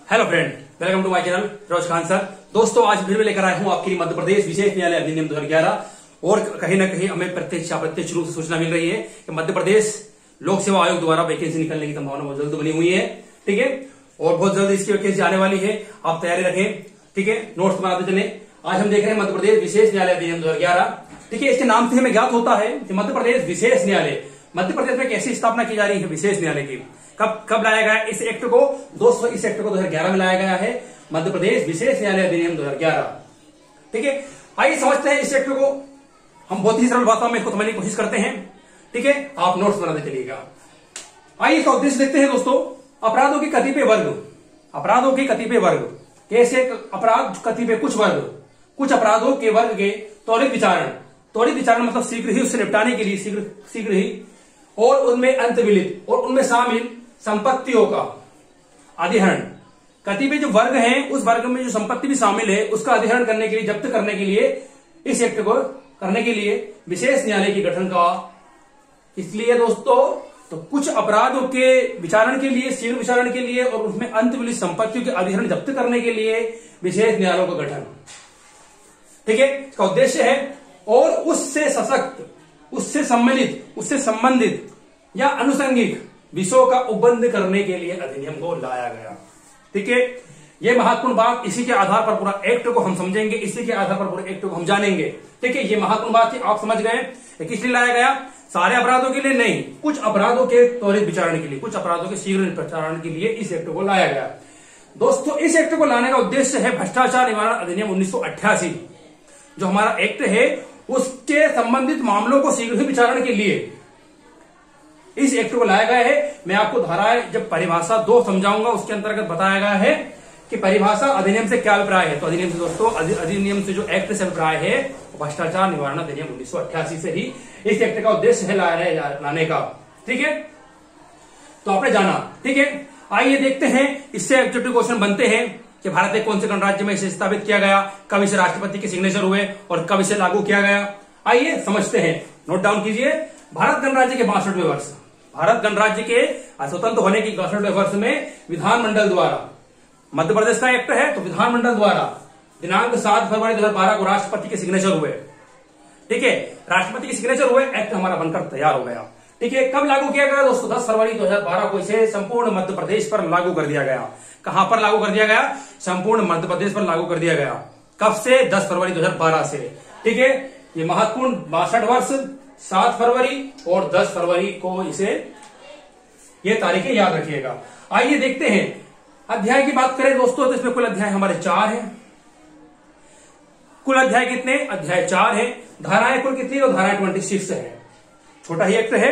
Hello friend, welcome to my channel Firoz Khan sir. दोस्तों, आज फिर मैं लेकर आया हूं आपके लिए मध्य प्रदेश विशेष न्यायालय अधिनियम 2011 और कहीं ना कहीं हमें प्रत्यक्ष अप्रत्यक्ष रूप से सूचना मिल रही है कि मध्य प्रदेश लोक सेवा आयोग द्वारा वैकेंसी निकलने की संभावना बहुत जल्द बनी हुई है। ठीक है, और बहुत जल्द इसकी वैकेंसी आने वाली है। आप तैयारी रखें। ठीक है, नोट्स बनाते चले। आज हम देख रहे हैं मध्य प्रदेश विशेष न्यायालय अधिनियम 2011। ठीक है, इसके नाम से हमें ज्ञात होता है कि मध्य प्रदेश विशेष न्यायालय, मध्य प्रदेश में कैसी स्थापना की जा रही है विशेष न्यायालय की। कब लाया गया इस एक्ट को? दोस्तों, इस एक्ट को 2011 में लाया गया है, मध्य प्रदेश विशेष न्यायालय अधिनियम 2011। ठीक है, आइए समझते हैं इस एक्ट को। हम बहुत ही सरल भाषा में इसको समझने की कोशिश करते हैं। ठीक है, आप नोट्स बनाते चलिएगा। आइए इसका उद्देश्य देखते हैं दोस्तों। अपराधों के कतिपय वर्ग, अपराधों के कतिपय वर्ग, कैसे अपराध कतिपय कुछ वर्ग, कुछ अपराधों के वर्ग के त्वरित विचारण, त्वरित विचारण मतलब शीघ्र ही उससे निपटाने के लिए, शीघ्र ही, और उनमें अंतविलित और उनमें शामिल संपत्तियों का अधिहरण। कतिपय जो वर्ग हैं, उस वर्ग में जो संपत्ति भी शामिल है उसका अधिहरण करने के लिए, जब्त करने के लिए, इस एक्ट को करने के लिए विशेष न्यायालय की गठन का। इसलिए दोस्तों, तो कुछ अपराधों के विचारण के लिए, शीघ्र विचारण के लिए और उसमें अंतविलित संपत्तियों के अधिहरण जब्त करने के लिए विशेष न्यायालयों का गठन। ठीक है, इसका उद्देश्य है। और उससे सशक्त, उससे सम्मिलित, उससे संबंधित या अनुषंगिक विषयों का उपबंध करने के लिए अधिनियम को लाया गया। ठीक है, यह महत्वपूर्ण बात, इसी के आधार पर पूरा एक्ट को हम समझेंगे, इसी के आधार पर पूरे एक्ट को हम जानेंगे। ठीक है, यह महत्वपूर्ण बात थी, आप समझ गए। किस लिए लाया गया? सारे अपराधों के लिए नहीं, कुछ अपराधों के त्वरित विचारण के लिए, कुछ अपराधों के शीघ्र विचारण के लिए इस एक्ट को लाया गया। दोस्तों, इस एक्ट को लाने का उद्देश्य है भ्रष्टाचार निवारण अधिनियम 1988, जो हमारा एक्ट है, उसके संबंधित मामलों को शीघ्र विचारण के लिए इस एक्ट को लाया गया है। मैं आपको धाराएं जब परिभाषा 2 समझाऊंगा, उसके अंतर्गत बताया गया है कि परिभाषा अधिनियम से क्या अभिप्राय है। तो अधिनियम से दोस्तों, अधिनियम से जो एक्ट से अभिप्राय है भ्रष्टाचार निवारण अधिनियम 1988 से ही इस एक्ट का उद्देश्य है लाने का। ठीक है, तो आपने जाना। ठीक है, आइए देखते हैं इससे एग्जीक्यूटिव क्वेश्चन बनते हैं कि भारत के कौन से गणराज्य में इसे स्थापित किया गया, कब इसे राष्ट्रपति के सिग्नेचर हुए और कब इसे लागू किया गया। आइए समझते हैं, नोट डाउन कीजिए। भारत गणराज्य के 62वें वर्ष, भारत गणराज्य के स्वतंत्र होने की 62वें वर्ष में विधानमंडल द्वारा, मध्य प्रदेश का एक्ट है तो विधानमंडल द्वारा दिनांक 7 फरवरी 2012 को राष्ट्रपति के सिग्नेचर हुए। ठीक है, राष्ट्रपति के सिग्नेचर हुए, एक्ट हमारा बनकर तैयार हो गया। ठीक है, कब लागू किया गया दोस्तों? 10 फरवरी 2012 को इसे संपूर्ण मध्य प्रदेश पर लागू कर दिया गया। कहां पर लागू कर दिया गया? संपूर्ण मध्य प्रदेश पर लागू कर दिया गया। कब से? 10 फरवरी 2012 से। ठीक है, ये महत्वपूर्ण 62 वर्ष, 7 फरवरी और 10 फरवरी को इसे, ये तारीखें याद रखिएगा। आइए देखते हैं। अध्याय की बात करें दोस्तों, तो इसमें कुल अध्याय हमारे 4 हैं। कुल अध्याय कितने? अध्याय 4 है। धाराएं कुल कितनी? तो धाराएं 26 है। छोटा ही एक्ट है,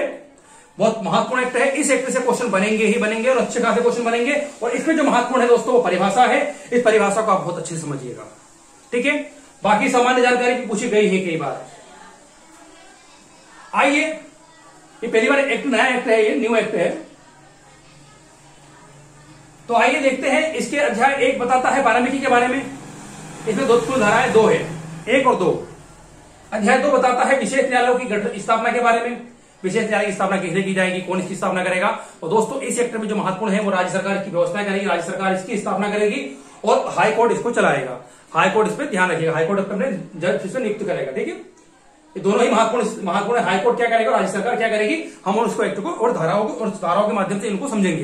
बहुत महत्वपूर्ण एक्ट है। इस एक्ट से क्वेश्चन बनेंगे ही बनेंगे और अच्छे खासे क्वेश्चन बनेंगे। और इसमें जो महत्वपूर्ण है दोस्तों वो परिभाषा है। इस परिभाषा को आप बहुत अच्छे से समझिएगा। ठीक है, बाकी सामान्य जानकारी भी पूछी गई है कई बार। आइए, ये पहली बार एक्ट, नया एक्ट है, ये न्यू एक्ट है। तो आइए देखते हैं। इसके अध्याय 1 बताता है वाराणसी के बारे में। इसमें दो कुल धाराएं 2 है, 1 और 2। अध्याय 2 बताता है विशेष न्यायालयों की स्थापना के बारे में। विशेष न्यायालय की स्थापना कैसे की जाएगी, कौन इसकी स्थापना करेगा। तो दोस्तों, इस एक्ट में जो महत्वपूर्ण है वो राज्य सरकार की व्यवस्था करेगी, राज्य सरकार इसकी स्थापना करेगी और हाईकोर्ट इसको चलाएगा। हाईकोर्ट इस पर ध्यान रखिएगा, हाईकोर्ट अपने जज से नियुक्त करेगा। ठीक है, ये दोनों ही महत्वपूर्ण है। हाईकोर्ट क्या करेगा, राज्य सरकार क्या करेगी, हम उसको एक्ट को और धाराओं के माध्यम से इनको समझेंगे।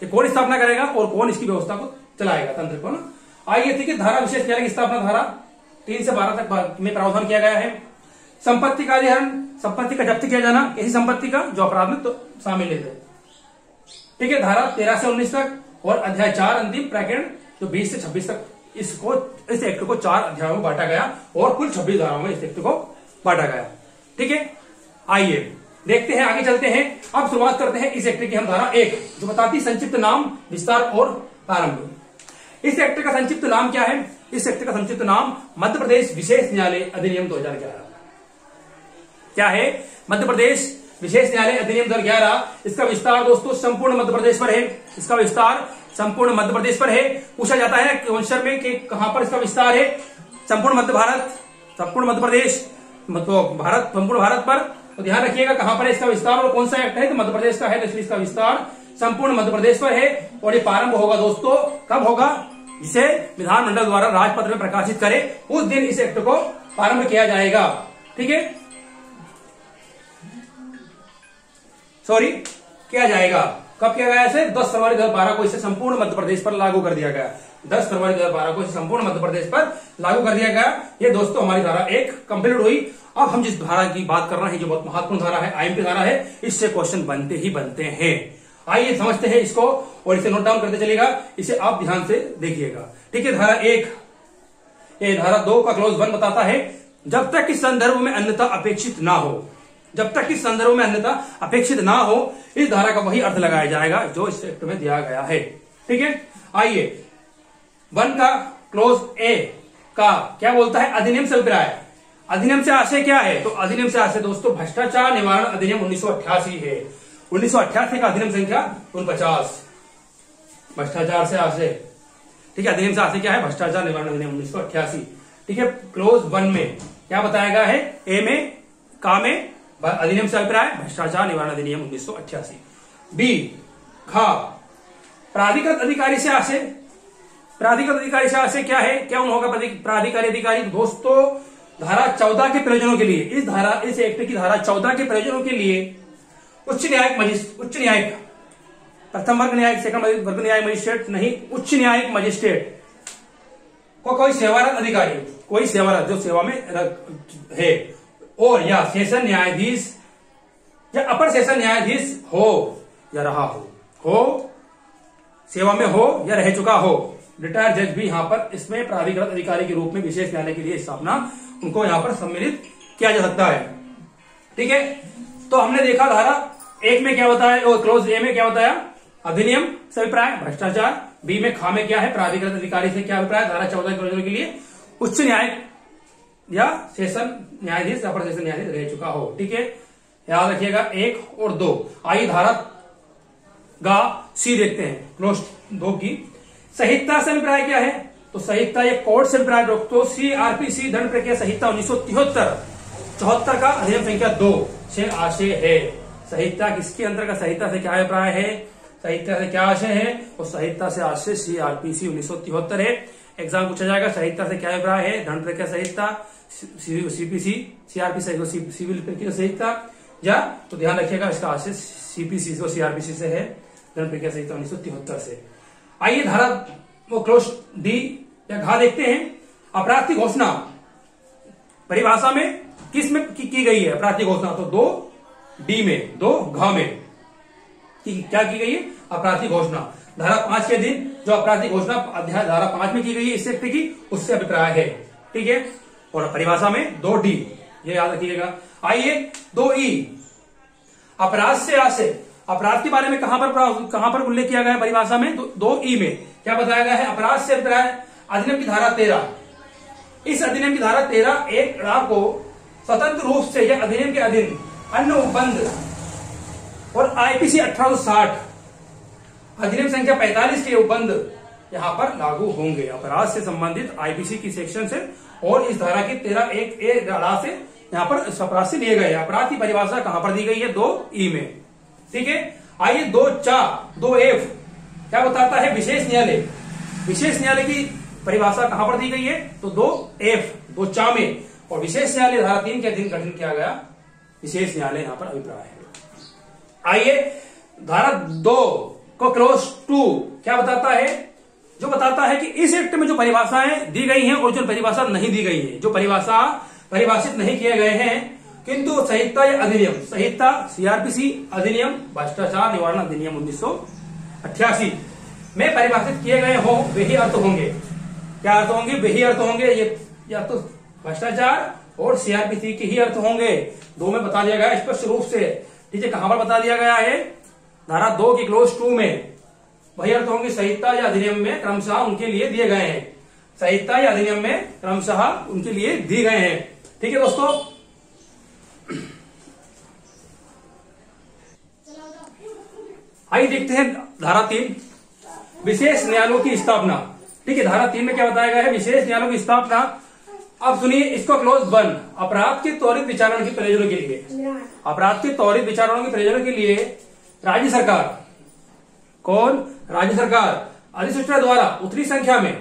ये कौन स्थापना करेगा और कौन इसकी व्यवस्था को चलाएगा, तंत्र को ना। आइए, ठीक है, धारा विशेष न्यायालय की स्थापना धारा 3 से 12 तक में प्रावधान किया गया है। संपत्ति का अधिहरण, संपत्ति का जब्त किया जाना, ऐसी संपत्ति का जो अपराध में तो शामिल है। ठीक है, धारा 13 से 19 तक और अध्याय 4 अंतिम ब्रैकेट जो 20 से 26 तक, इसको, इस एक्ट को 4 अध्यायों में बांटा गया और कुल 26 धाराओं में इस एक्ट को बांटा गया। ठीक है, आइए देखते हैं, आगे चलते हैं। अब शुरुआत करते हैं इस एक्ट की हम। धारा 1 जो बताती संक्षिप्त नाम, विस्तार और प्रारंभ। इस एक्ट का संक्षिप्त नाम क्या है? इस एक्ट का संक्षिप्त नाम मध्य प्रदेश विशेष न्यायालय अधिनियम 2011 क्या है? मध्य प्रदेश विशेष न्यायालय अधिनियम 2011। इसका विस्तार दोस्तों संपूर्ण मध्य प्रदेश पर है। इसका विस्तार संपूर्ण मध्य प्रदेश पर है। पूछा जाता है क्वेश्चन में कि कहां पर इसका विस्तार है? संपूर्ण मध्य भारत, संपूर्ण मध्य प्रदेश, तो भारत, संपूर्ण भारत पर। तो ध्यान रखिएगा कहां पर है इसका विस्तार और कौन सा एक्ट है, तो मध्य प्रदेश का है, तो इसलिए इसका विस्तार संपूर्ण मध्य प्रदेश पर है। और ये प्रारंभ होगा दोस्तों कब होगा? जिसे विधानमंडल द्वारा राजपत्र में प्रकाशित करे उस दिन इस एक्ट को प्रारंभ किया जाएगा। ठीक है, सॉरी, किया जाएगा। कब किया गया? इसे 10 फरवरी 2012 को इसे संपूर्ण मध्य प्रदेश पर लागू कर दिया गया। 10 फरवरी 2012 को इसे संपूर्ण मध्य प्रदेश पर लागू कर दिया गया। ये दोस्तों हमारी धारा 1 कंप्लीट हुई। अब हम जिस धारा की बात कर रहे हैं, जो बहुत महत्वपूर्ण धारा है, आईएमपी धारा है, इससे क्वेश्चन बनते ही बनते हैं। आइए समझते हैं इसको और इसे नोट डाउन करते चलेगा। इसे आप ध्यान से देखिएगा। ठीक है, धारा 1, ये धारा 2 का क्लॉज 1 बताता है, जब तक इस संदर्भ में अन्यथा अपेक्षित ना हो, जब तक इस संदर्भ में अन्यथा अपेक्षित ना हो, इस धारा का वही अर्थ लगाया जाएगा जो इस एक्ट में दिया गया है। ठीक है, आइए 1 का क्लोज ए का क्या बोलता है? अधिनियम से अभिप्राय। अधिनियम से आशय क्या है? तो अधिनियम से आशय दोस्तों भ्रष्टाचार निवारण अधिनियम 1988 है। 1988 का अधिनियम संख्या 49, भ्रष्टाचार से आशय। ठीक है, अधिनियम से आशय क्या है? भ्रष्टाचार निवारण अधिनियम 1988। ठीक है, क्लोज 1 में क्या बताया गया है? ए में, का में अधिनियम से अभिप्राय भ्रष्टाचार निवारण अधिनियम 1988। बी, खा, प्राधिकृत अधिकारी से आशय। प्राधिकृत अधिकारी से आशय क्या है? क्या होगा प्राधिकारी अधिकारी? दोस्तों धारा 14 के प्रयोजनों के लिए, इस एक्ट की धारा 14 के प्रयोजनों के लिए उच्च न्यायिक, प्रथम वर्ग न्यायिक, सेकंड वर्ग न्यायिक मजिस्ट्रेट नहीं, उच्च न्यायिक मजिस्ट्रेट को कोई सेवारत अधिकारी, कोई सेवारत जो सेवा में है, और या सेशन न्यायाधीश या अपर सेशन न्यायाधीश हो या रहा हो, सेवा में हो या रह चुका हो, रिटायर्ड जज भी यहां पर इसमें प्राधिकृत अधिकारी के रूप में विशेष न्यायालय के लिए स्थापना उनको यहां पर सम्मिलित किया जा सकता है। ठीक है, तो हमने देखा धारा 1 में क्या बताया और क्लोज ए में क्या बताया? अधिनियम से अभिप्राय भ्रष्टाचार। बी में खा में क्या है? प्राधिकृत अधिकारी से क्या अभिप्राय? धारा 14 के प्रयोजनों के लिए उच्च न्यायिक या सेशन न्यायाधीश, अपर सेशन न्यायाधीश रह चुका हो। ठीक है, याद रखिएगा 1 और 2। आइए धारा गा सी देखते हैं, क्लोज 2 की संहिता से अभिप्राय क्या है? तो संहिता ये कोर्ट से अभिप्राय दोस्तों सीआरपीसी दंड प्रक्रिया संहिता 1974 का अधिनियम संख्या 2 से आशय है। संहिता किसके अंतर्गत? संहिता से क्या अभिप्राय है? संहिता से क्या आशय है? और संहिता से आशय सीआरपीसी 1973 है। एग्जाम पूछा जाएगा संहिता से क्या अभिप्राय है? दंड प्रक्रिया संहिता, सीपीसी, सीआरपीसी सिविल प्रक्रिया संहिता, या तो ध्यान रखिएगा इसका आशय सीपीसी को सीआरपीसी से है, दंड प्रक्रिया संहिता 1973 से। आइए धारा वो क्लोज डी या घा देखते हैं। अपराध की घोषणा परिभाषा में किस में की गई है? अपराध की घोषणा तो 2 डी में, 2 घ में क्या की गई है? अपराध की घोषणा। धारा 5 के दिन जो अपराध की घोषणा अध्याय धारा 5 में की गई है इस एक्ट की, उससे अभिप्राय है। ठीक है, और परिभाषा में 2 डी, ये याद रखिएगा। आइए 2 ई, अपराध से आशय। अपराध के बारे में कहां पर उल्लेख किया गया है परिभाषा में? 2 ई में क्या बताया गया है? अपराध से अभिप्राय अधिनियम की धारा 13। इस अधिनियम की धारा 13 एक को स्वतंत्र रूप से या अधिनियम के अधीन अन्य उपबंध और आईपीसी 1860 अधिनियम संख्या 45 के उपबंध यहां पर लागू होंगे। अपराध से संबंधित आईपीसी की सेक्शन से और इस धारा की 13(1)(a) धारा से यहां पर अपराध से लिए गए। अपराध की परिभाषा कहां पर दी गई है? 2 ई में। ठीक है, आइए 2(4)(2)(f) क्या बताता है? विशेष न्यायालय। विशेष न्यायालय की परिभाषा कहां पर दी गई है? तो 2(f) 2(4) में, और विशेष न्यायालय धारा 3 के अधीन गठन किया गया विशेष न्यायालय यहां पर अभिप्राय है। आइए धारा 2 को क्लोज 2 क्या बताता है? जो बताता है कि इस एक्ट में जो परिभाषाएं दी गई हैं और जो परिभाषा नहीं दी गई है, जो परिभाषा परिभाषित नहीं किए गए हैं किंतु संहिता या अधिनियम, संहिता सीआरपीसी अधिनियम भ्रष्टाचार निवारण अधिनियम 1988 में परिभाषित किए गए हो, वही अर्थ होंगे। क्या अर्थ होंगे? वही अर्थ होंगे। ये या तो भ्रष्टाचार और सीआरपीसी के ही अर्थ होंगे। 2 में बता दिया गया स्पष्ट रूप से। ठीक है, कहां पर बता दिया गया है? धारा 2 की क्लोज 2 में वही अर्थ होंगे। संहिता या अधिनियम में क्रमशः उनके लिए दिए गए हैं। संहिता या अधिनियम में क्रमशः उनके लिए दिए गए हैं। ठीक है दोस्तों, आइए देखते हैं धारा 3 विशेष न्यायालयों की स्थापना। ठीक है, धारा 3 में क्या बताया गया है? विशेष न्यायालयों की स्थापना। अब सुनिए इसको क्लोज 1, अपराध के त्वरित विचारण के प्रयोजनों के लिए, अपराध के त्वरित विचारणों के प्रयोजनों के लिए राज्य सरकार, कौन? राज्य सरकार अधिसूचना द्वारा उतनी संख्या में,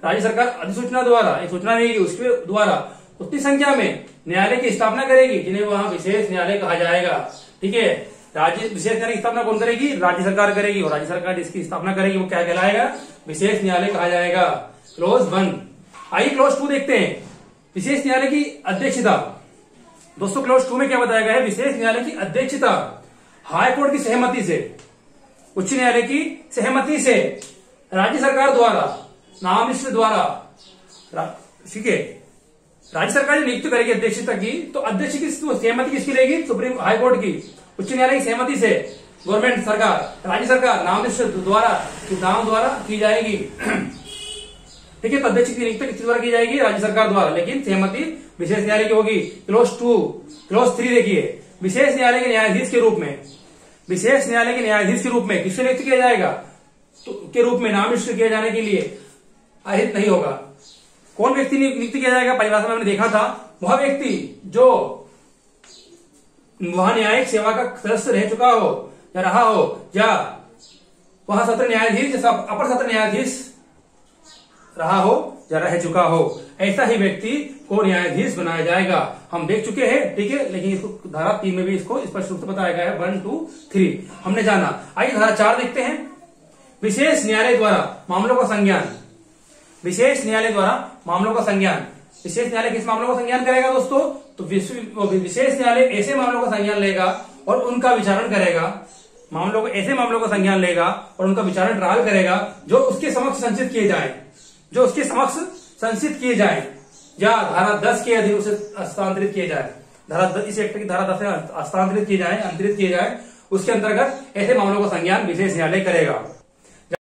राज्य सरकार अधिसूचना द्वारा, एक सूचना देगी उसके द्वारा उतनी संख्या में न्यायालय की स्थापना करेगी जिन्हें वहां विशेष न्यायालय कहा जाएगा। ठीक है, राज्य विशेष न्यायालय की स्थापना कौन करेगी? राज्य सरकार करेगी, और राज्य सरकार जिसकी स्थापना करेगी वो क्या कहलाएगा? विशेष न्यायालय कहा जाएगा। क्लोज 1। आइए क्लोज 2 देखते हैं, विशेष न्यायालय की अध्यक्षता। दोस्तों क्लोज 2 में क्या बताया गया है? विशेष न्यायालय की अध्यक्षता हाईकोर्ट की सहमति से, उच्च न्यायालय की सहमति से, राज्य सरकार द्वारा, नामनिश्चित द्वारा, ठीक है, राज्य सरकार जो नियुक्त करेगी अध्यक्षता की, तो अध्यक्ष की सहमति किसकी रहेगी? सुप्रीम हाईकोर्ट की। उच्च न्यायालय की सहमति से गवर्नमेंट सरकार, राज्य सरकार नामनिश्चित द्वारा, नाम द्वारा की जाएगी। ठीक है, तो अध्यक्ष की नियुक्ति किसके द्वारा की जाएगी? राज्य सरकार द्वारा, लेकिन सहमति विशेष न्यायालय की होगी। क्लोज 2। क्लोज 3 देखिए, विशेष न्यायालय के न्यायाधीश के रूप में, विशेष न्यायालय के न्यायाधीश के रूप में किससे नियुक्त किया जाएगा? तो के रूप में नामनिश्चित किए जाने के लिए अहित नहीं होगा। कौन व्यक्ति नियुक्त किया जाएगा? परिभाषा में हमने देखा था, वह व्यक्ति जो वहां न्यायिक सेवा का सदस्य रह चुका हो या रहा हो, या वहां सत्र न्यायाधीश जैसा अपर सत्र न्यायाधीश रहा हो या रह चुका हो, ऐसा ही व्यक्ति को न्यायाधीश बनाया जाएगा। हम देख चुके हैं, ठीक है, लेकिन इसको धारा 3 में भी इसको स्पष्ट रूप से बताया गया है। 1, 2, 3 हमने जाना। आइए धारा 4 देखते हैं, विशेष न्यायालय द्वारा मामलों का संज्ञान। विशेष न्यायालय द्वारा मामलों का संज्ञान। विशेष न्यायालय किस मामलों का संज्ञान करेगा दोस्तों? तो विशेष न्यायालय ऐसे मामलों का संज्ञान लेगा और उनका विचारण करेगा, मामलों को, ऐसे मामलों का संज्ञान लेगा और उनका विचारण ट्रायल करेगा जो उसके समक्ष संचित किए जाए, जो उसके समक्ष संचित किए जाए, या धारा 10 के अधीन उसे हस्तांतरित किए जाए, धारा इस एक्ट की धारा 10 से हस्तांतरित किए जाए, अंतरित किए जाए, उसके अंतर्गत ऐसे मामलों का संज्ञान विशेष न्यायालय करेगा।